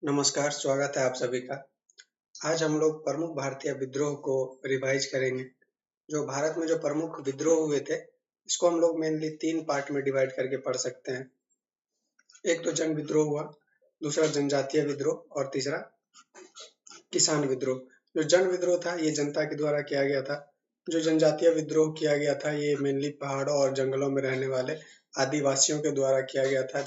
नमस्कार, स्वागत है आप सभी का। आज हम लोग प्रमुख भारतीय विद्रोह को रिवाइज करेंगे। जो भारत में जो प्रमुख विद्रोह हुए थे, इसको हम लोग मेनली 3 पार्ट में डिवाइड करके पढ़ सकते हैं। एक तो जन विद्रोह हुआ, दूसरा जनजातीय विद्रोह और तीसरा किसान विद्रोह। जो जन विद्रोह था, ये जनता के द्वारा किया गया था। जो जनजातीय विद्रोह किया गया था, ये मेनली पहाड़ों और जंगलों में रहने वाले आदिवासियों के द्वारा किया गया था।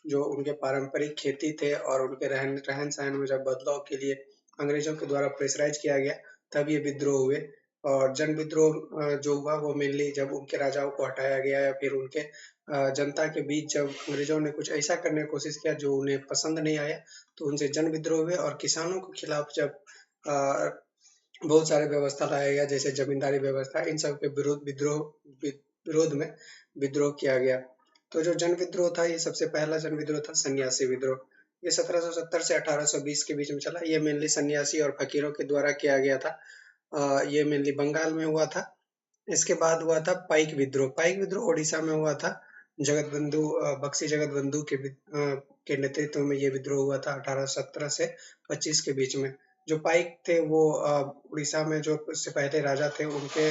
जब उनके पारंपरिक खेती थे और उनके रहन-सहन में जब बदलाव के लिए अंग्रेजों के द्वारा प्रेशराइज किया गया, तब ये विद्रोह हुए। और जन विद्रोह जो हुआ वो मेनली जब उनके राजाओं को हटाया गया या फिर उनके जनता के बीच जब अंग्रेजों ने कुछ ऐसा करने की कोशिश किया जो उन्हें पसंद नहीं आया, तो उनसे जन विद्रोह हुए। और किसानों के खिलाफ जब अ, बहुत सारे व्यवस्था लाया गया, जैसे जमींदारी व्यवस्था, इन सब के विरोध में विद्रोह किया गया। तो जो जन विद्रोह था, ये सबसे पहला जन विद्रोह था सन्यासी विद्रोह। ये 1770 से 1820 के बीच में चला। ये मेनली सन्यासी और फकीरों के द्वारा किया गया था। ये मेनली बंगाल में हुआ था। इसके बाद हुआ था पाइक विद्रोह। पाइक विद्रोह ओडिशा में हुआ था। बख्शी जगत बंधु के नेतृत्व में ये विद्रोह हुआ था 1817 से 25 के बीच में। जो पाइक थे वो उड़ीसा में जो उससे पहले राजा थे उनके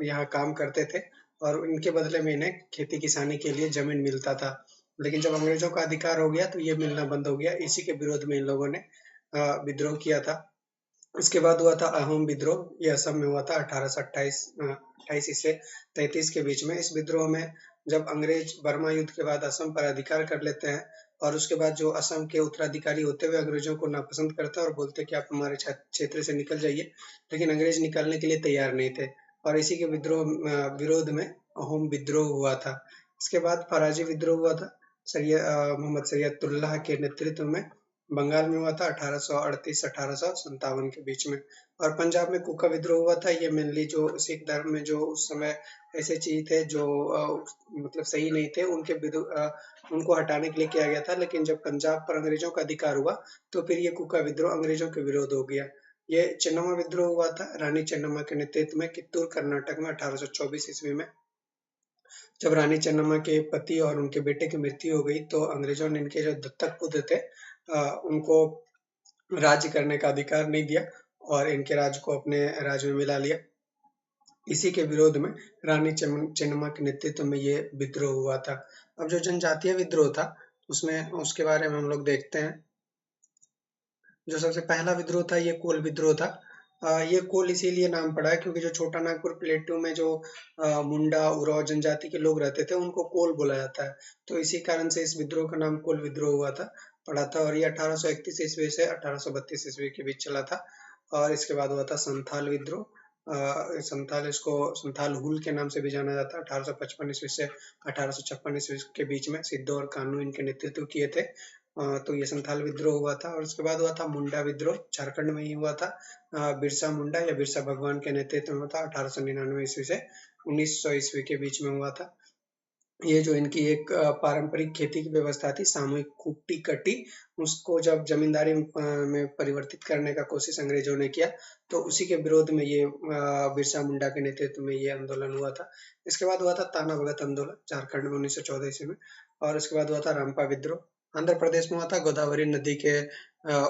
यहाँ काम करते थे और इनके बदले में इन्हें खेती किसानी के लिए जमीन मिलता था। लेकिन जब अंग्रेजों का अधिकार हो गया तो ये मिलना बंद हो गया। इसी के विरोध में इन लोगों ने विद्रोह किया था। इसके बाद हुआ था अहोम विद्रोह। ये असम में हुआ था 1828 से 33 के बीच में। इस विद्रोह में जब अंग्रेज बर्मा युद्ध के बाद असम पर अधिकार कर लेते हैं और उसके बाद जो असम के उत्तराधिकारी होते हुए अंग्रेजों को नापसंद करते हैं और बोलते हैं कि आप हमारे क्षेत्र से निकल जाइए, लेकिन अंग्रेज निकलने के लिए तैयार नहीं थे और इसी के विरोध में अहोम विद्रोह हुआ था। इसके बाद फराजी विद्रोह हुआ था मोहम्मद सैयदुल्लाह के नेतृत्व में। बंगाल में हुआ था 1838 से 1857 के बीच में। और पंजाब में कुका विद्रोह हुआ था। ये मेनली जो सिख धर्म में जो उस समय ऐसे चीज थे जो मतलब सही नहीं थे, उनको हटाने के लिए किया गया था। लेकिन जब पंजाब पर अंग्रेजों का अधिकार हुआ तो फिर ये कुका विद्रोह अंग्रेजों के विरोध हो गया। ये चेन्नम्मा विद्रोह हुआ था रानी चेन्नम्मा के नेतृत्व में कित्तूर कर्नाटक में 1824 ईस्वी में। जब रानी चेन्नम्मा के पति और उनके बेटे की मृत्यु हो गई तो अंग्रेजों ने इनके जो दत्तक पुत्र थे उनको राज्य करने का अधिकार नहीं दिया और इनके राज्य को अपने राज्य में मिला लिया। इसी के विरोध में रानी चेन्नम्मा के नेतृत्व में ये विद्रोह हुआ था। अब जो जनजातीय विद्रोह था उसमें उसके बारे में हम लोग देखते हैं। जो सबसे पहला विद्रोह था ये कोल विद्रोह था। ये कोल इसीलिए नाम पड़ा है क्योंकि जो छोटा नागपुर प्लेटू में जो मुंडा उराव जनजाति के लोग रहते थे उनको कोल बोला जाता है। तो इसी कारण से इस विद्रोह का नाम कोल विद्रोह हुआ था पड़ा था। और ये 1831 ईस्वी से 1832 ईस्वी के बीच चला था। और इसके बाद हुआ था संथाल विद्रोह। संथाल हुल के नाम से भी जाना जाता है। 1855 ईस्वी से 1856 ईस्वी के बीच में सिद्धू और कान्हू इनके नेतृत्व किए थे। तो ये संथाल विद्रोह हुआ था। और उसके बाद हुआ था मुंडा विद्रोह, झारखंड में ही हुआ था। बिरसा मुंडा या बिरसा भगवान के नेतृत्व में हुआ था 1899 ईस्वी से 1900 ईस्वी के बीच में हुआ था। ये जो इनकी एक पारंपरिक खेती की व्यवस्था थी, सामूहिक कुट्टी कटी, उसको जब जमींदारी में परिवर्तित करने का कोशिश अंग्रेजों ने किया तो उसी के विरोध में ये बिरसा मुंडा के नेतृत्व में ये आंदोलन हुआ था। इसके बाद हुआ था ताना भगत आंदोलन झारखंड में 1914 ईस्वी में। और उसके बाद हुआ था रामपा विद्रोह आंध्र प्रदेश में हुआ था। गोदावरी नदी के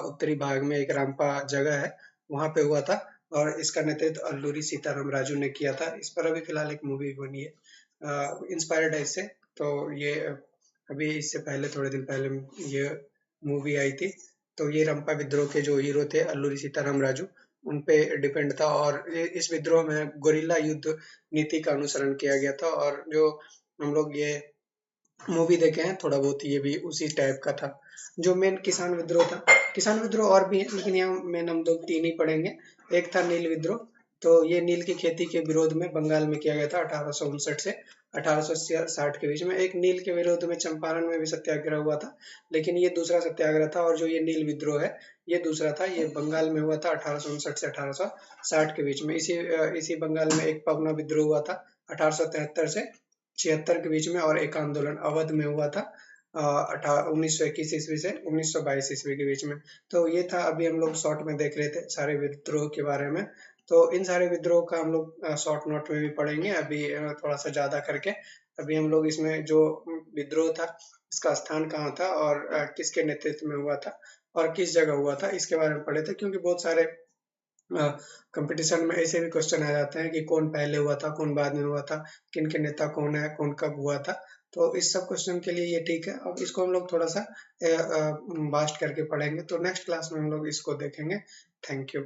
उत्तरी भाग में एक रामपा जगह है, वहां पे हुआ था। और इसका नेतृत्व अल्लूरी सीताराम राजू ने किया था। इस पर अभी फिलहाल एक मूवी बनी है इंस्पायर्ड है इससे। तो ये अभी इससे पहले थोड़े दिन पहले ये मूवी आई थी। तो ये रंपा विद्रोह के जो हीरो थे अल्लूरी सीताराम राजू, उन पे डिपेंड था। और इस विद्रोह में गोरिल्ला युद्ध नीति का अनुसरण किया गया था। और जो हम लोग ये मूवी देखे हैं थोड़ा बहुत, ये भी उसी टाइप का था। जो मेन किसान विद्रोह था, किसान विद्रोह और भी है लेकिन यहाँ मेन हम दो तीन ही पढ़ेंगे। एक था नील विद्रोह। तो ये नील की खेती के विरोध में बंगाल में किया गया था 1859 से 1860 के बीच में। एक नील के विरोध में चंपारण में भी सत्याग्रह हुआ था, लेकिन ये दूसरा सत्याग्रह था। और जो ये नील विद्रोह है ये दूसरा था, ये बंगाल में हुआ था 1859 से 1860 के बीच में। इसी बंगाल में एक पवना विद्रोह हुआ था 1873 से 76 के बीच में। और एक आंदोलन अवध में हुआ था 1921 ईस्वी से 1922 ईस्वी के बीच में। तो ये था, अभी हम लोग शॉर्ट में देख रहे थे सारे विद्रोह के बारे में। तो इन सारे विद्रोह का हम लोग शॉर्ट नोट में भी पढ़ेंगे अभी थोड़ा सा ज्यादा करके। अभी हम लोग इसमें जो विद्रोह था इसका स्थान कहाँ था और किसके नेतृत्व में हुआ था और किस जगह हुआ था, इसके बारे में पढ़े थे। क्योंकि बहुत सारे कंपटीशन में ऐसे भी क्वेश्चन आ जाते हैं कि कौन पहले हुआ था, कौन बाद में हुआ था, किन के नेता कौन है, कौन कब हुआ था। तो इस सब क्वेश्चन के लिए ये ठीक है। अब इसको हम लोग थोड़ा सा वास्ट करके पढ़ेंगे, तो नेक्स्ट क्लास में हम लोग इसको देखेंगे। Thank you.